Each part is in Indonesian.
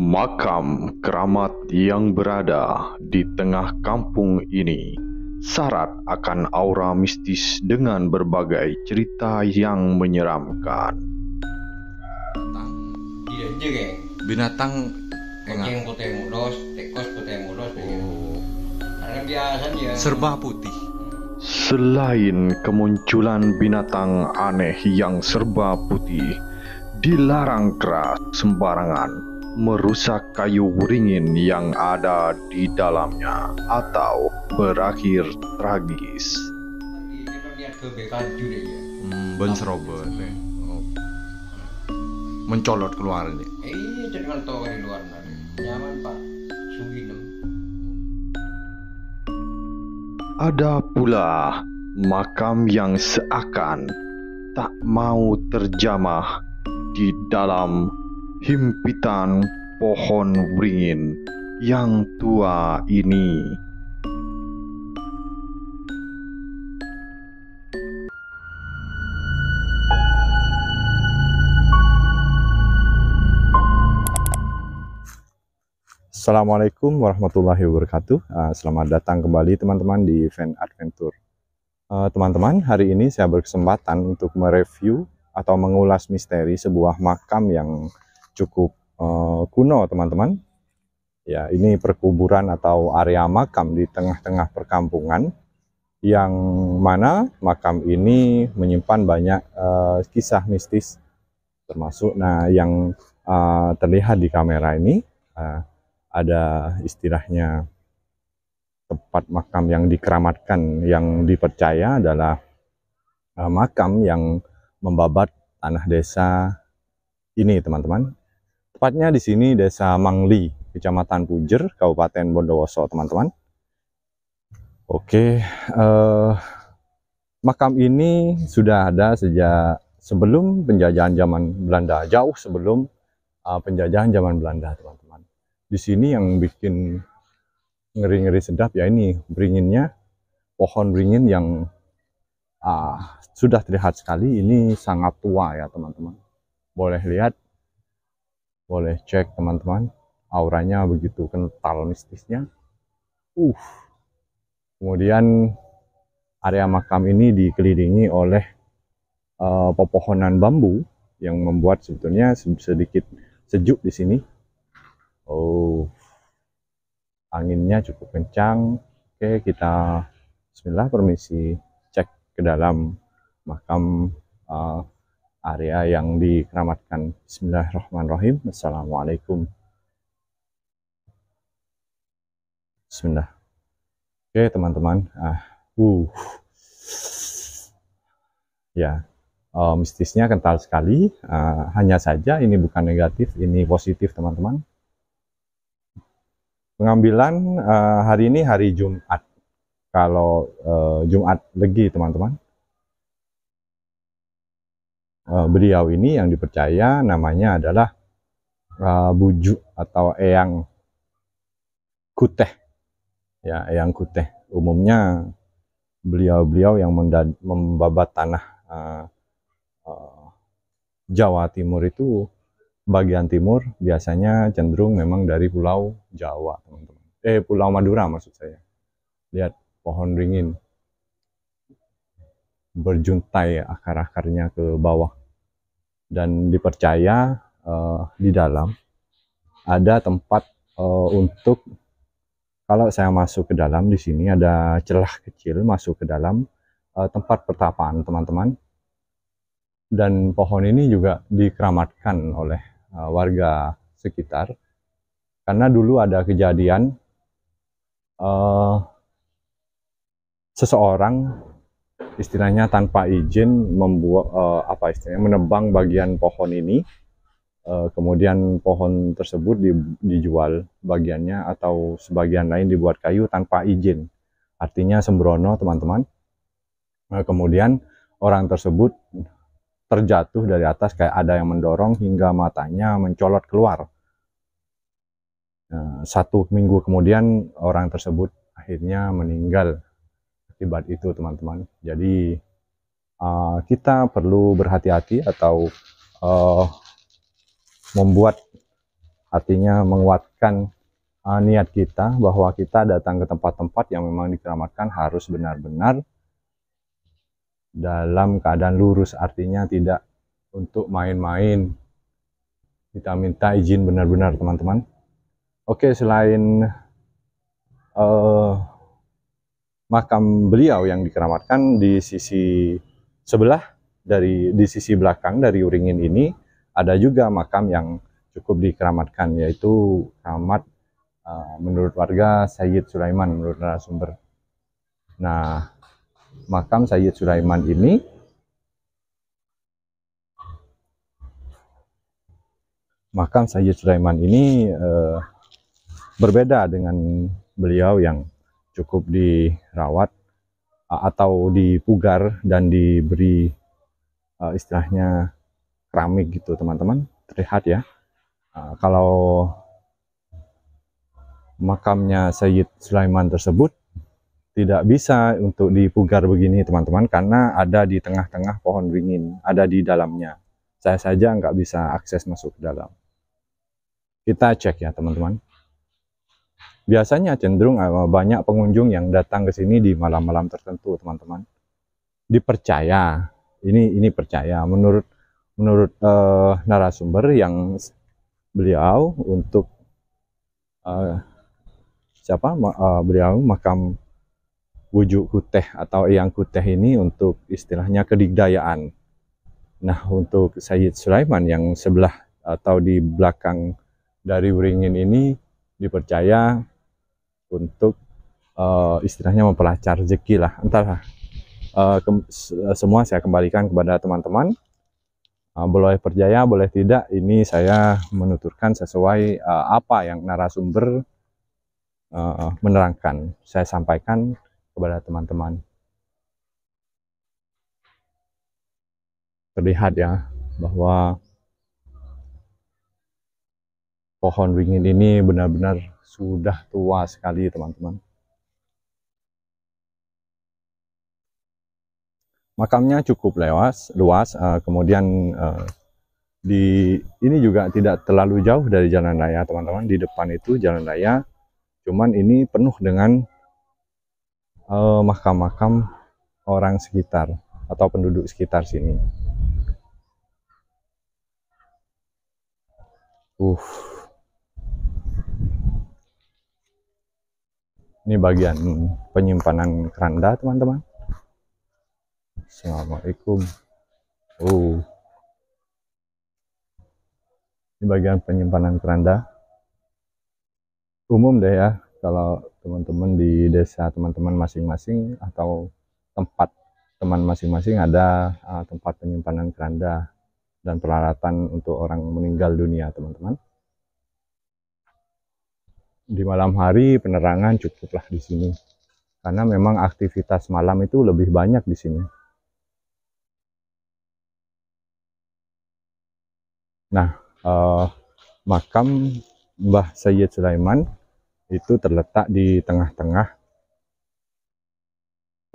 Makam keramat yang berada di tengah kampung ini syarat akan aura mistis dengan berbagai cerita yang menyeramkan. Binatang kucing putih mulus, tikus putih mulus, karena biasanya serba putih. Selain kemunculan binatang aneh yang serba putih, dilarang keras sembarangan merusak kayu beringin yang ada di dalamnya atau berakhir tragis. kita lihat ke baju deh ya. Ben serobot. Mencolot keluar ini. Jadi kan tahu di luar nanti nyaman Pak Suginem. Ada pula makam yang seakan tak mau terjamah di dalam himpitan pohon beringin yang tua ini. Assalamualaikum warahmatullahi wabarakatuh. Selamat datang kembali teman-teman di Van Adventure. Teman-teman, hari ini saya berkesempatan untuk mereview atau mengulas misteri sebuah makam yang cukup kuno, teman-teman. Ya, ini perkuburan atau area makam di tengah-tengah perkampungan, yang mana makam ini menyimpan banyak kisah mistis, termasuk yang terlihat di kamera ini. Ada istilahnya tempat makam yang dikeramatkan, yang dipercaya adalah makam yang membabat tanah desa ini, teman-teman. Tepatnya di sini Desa Mangli, Kecamatan Pujer, Kabupaten Bondowoso, teman-teman. Oke, makam ini sudah ada sejak sebelum penjajahan zaman Belanda, jauh sebelum penjajahan zaman Belanda, teman-teman. Di sini yang bikin ngeri-ngeri sedap ya ini beringinnya, pohon beringin yang sudah terlihat sekali ini sangat tua ya teman-teman. Boleh lihat, boleh cek teman-teman, auranya begitu kental mistisnya. Kemudian area makam ini dikelilingi oleh pepohonan bambu yang membuat sebetulnya sedikit sejuk di sini. Anginnya cukup kencang. Oke, kita bismillah, permisi cek ke dalam makam area yang dikeramatkan. Bismillahirrahmanirrahim. Assalamualaikum. Bismillah. Oke teman-teman, ya, mistisnya kental sekali. Hanya saja ini bukan negatif, ini positif teman-teman. Pengambilan hari ini hari Jumat. Kalau Jumat Legi, teman-teman. Beliau ini yang dipercaya namanya adalah Bujuk atau Eyang Kuteh. Ya, Eyang Kuteh. Umumnya beliau-beliau yang membabat tanah Jawa Timur itu, bagian timur biasanya cenderung memang dari Pulau Jawa, teman-teman. Pulau Madura maksud saya. Lihat pohon beringin berjuntai akar-akarnya ke bawah, dan dipercaya di dalam ada tempat untuk, kalau saya masuk ke dalam, di sini ada celah kecil masuk ke dalam tempat pertapaan, teman-teman. Dan pohon ini juga dikeramatkan oleh warga sekitar, karena dulu ada kejadian seseorang istilahnya tanpa izin membuat menebang bagian pohon ini, kemudian pohon tersebut dijual bagiannya, atau sebagian lain dibuat kayu tanpa izin, artinya sembrono, teman-teman. Kemudian orang tersebut terjatuh dari atas, kayak ada yang mendorong hingga matanya mencolot keluar. 1 minggu kemudian orang tersebut akhirnya meninggal akibat itu, teman-teman. Jadi kita perlu berhati-hati atau membuat artinya menguatkan niat kita bahwa kita datang ke tempat-tempat yang memang dikeramatkan harus benar-benar dalam keadaan lurus, artinya tidak untuk main-main. Kita minta izin benar-benar teman-teman. Oke, selain makam beliau yang dikeramatkan di sisi sebelah di sisi belakang dari Uringin ini ada juga makam yang cukup dikeramatkan, yaitu keramat menurut warga Sayyid Sulaiman menurut narasumber. Nah, makam Sayyid Sulaiman ini berbeda dengan beliau yang cukup dirawat atau dipugar dan diberi istilahnya keramik gitu teman-teman. Terlihat ya, kalau makamnya Sayyid Sulaiman tersebut tidak bisa untuk dipugar begini teman-teman, karena ada di tengah-tengah pohon beringin, ada di dalamnya. Saya saja nggak bisa akses masuk ke dalam. Kita cek ya teman-teman. Biasanya cenderung banyak pengunjung yang datang ke sini di malam-malam tertentu teman-teman. Dipercaya, ini percaya menurut narasumber yang beliau untuk beliau makam Wujuk Kuteh atau Eyang Kuteh ini untuk istilahnya kedigdayaan. Nah, untuk Sayyid Sulaiman yang sebelah atau di belakang dari Uringin ini dipercaya untuk istilahnya memperlancar rezeki lah. Entahlah, semua saya kembalikan kepada teman-teman. Boleh percaya, boleh tidak, ini saya menuturkan sesuai apa yang narasumber menerangkan. Saya sampaikan kepada teman-teman. Terlihat ya bahwa pohon beringin ini benar-benar sudah tua sekali teman-teman. Makamnya cukup luas, kemudian ini juga tidak terlalu jauh dari jalan raya teman-teman. Di depan itu jalan raya, cuman ini penuh dengan makam-makam orang sekitar atau penduduk sekitar sini. Ini bagian penyimpanan keranda teman-teman. Assalamualaikum. Ini bagian penyimpanan keranda. Umum deh ya, kalau teman-teman di desa teman-teman masing-masing atau tempat teman masing-masing ada tempat penyimpanan keranda dan peralatan untuk orang meninggal dunia teman-teman. Di malam hari penerangan cukuplah di sini, karena memang aktivitas malam itu lebih banyak di sini. Nah, makam Mbah Sayyid Sulaiman itu terletak di tengah-tengah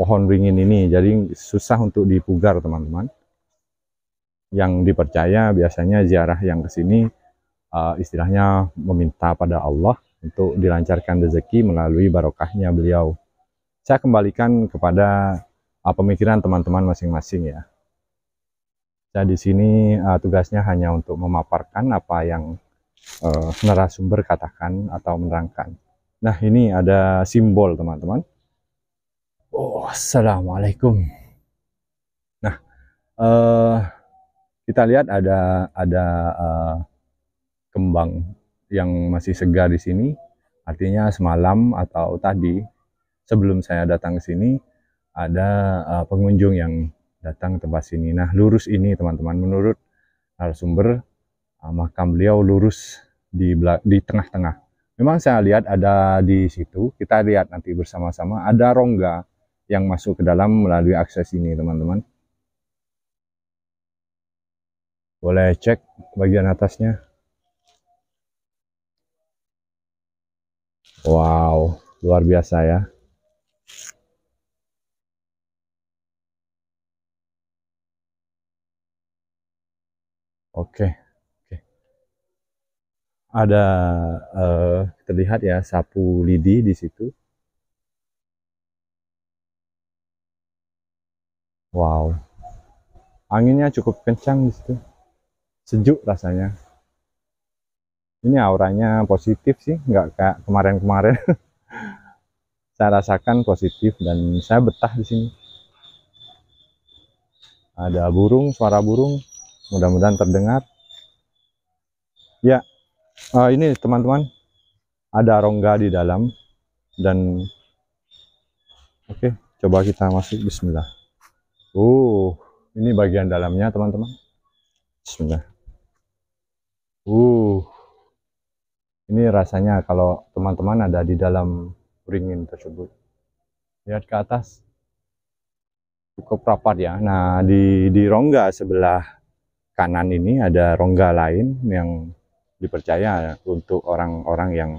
pohon beringin ini, jadi susah untuk dipugar teman-teman. Yang dipercaya biasanya ziarah yang ke sini istilahnya meminta pada Allah untuk dilancarkan rezeki melalui barokahnya beliau. Saya kembalikan kepada pemikiran teman-teman masing-masing ya. Saya di sini tugasnya hanya untuk memaparkan apa yang narasumber katakan atau menerangkan. Nah, ini ada simbol teman-teman. Assalamualaikum. Nah, kita lihat ada kembang yang masih segar di sini. Artinya semalam atau tadi sebelum saya datang ke sini ada pengunjung yang datang ke tempat sini. Nah, lurus ini teman-teman, menurut narasumber makam beliau lurus di tengah-tengah. Memang saya lihat ada di situ, kita lihat nanti bersama-sama, ada rongga yang masuk ke dalam melalui akses ini teman-teman. Boleh cek bagian atasnya. Wow, luar biasa ya. Oke. Ada terlihat ya sapu lidi di situ. Wow, anginnya cukup kencang di situ. Sejuk rasanya. Ini auranya positif sih, nggak kayak kemarin-kemarin. Saya rasakan positif dan saya betah di sini. Ada burung, suara burung, mudah-mudahan terdengar. Ya, ini teman-teman, ada rongga di dalam dan oke, coba kita masuk. Bismillah. Ini bagian dalamnya teman-teman. Bismillah. Ini rasanya kalau teman-teman ada di dalam ringin tersebut. Lihat ke atas. Cukup rapat ya. Nah, di rongga sebelah kanan ini ada rongga lain yang dipercaya untuk orang-orang yang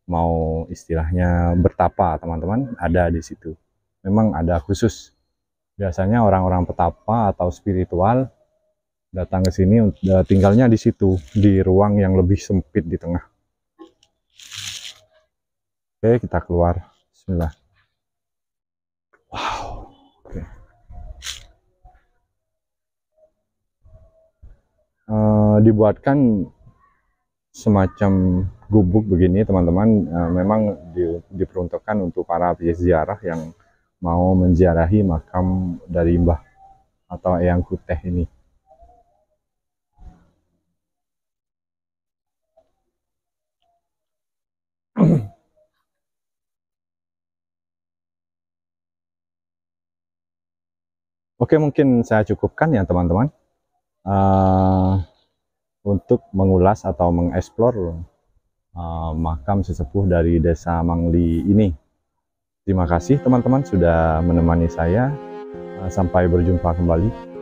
mau istilahnya bertapa, teman-teman, ada di situ. Memang ada khusus. Biasanya orang-orang petapa atau spiritual datang ke sini, tinggalnya di situ, di ruang yang lebih sempit di tengah. Oke, kita keluar. Bismillah. Wow. Oke. Dibuatkan semacam gubuk begini, teman-teman. Memang diperuntukkan untuk para peziarah yang mau menziarahi makam dari Mbah atau Eyang Kuteh ini. Oke, mungkin saya cukupkan ya teman-teman untuk mengulas atau mengeksplor makam sesepuh dari Desa Mangli ini. Terima kasih teman-teman sudah menemani saya. Sampai berjumpa kembali.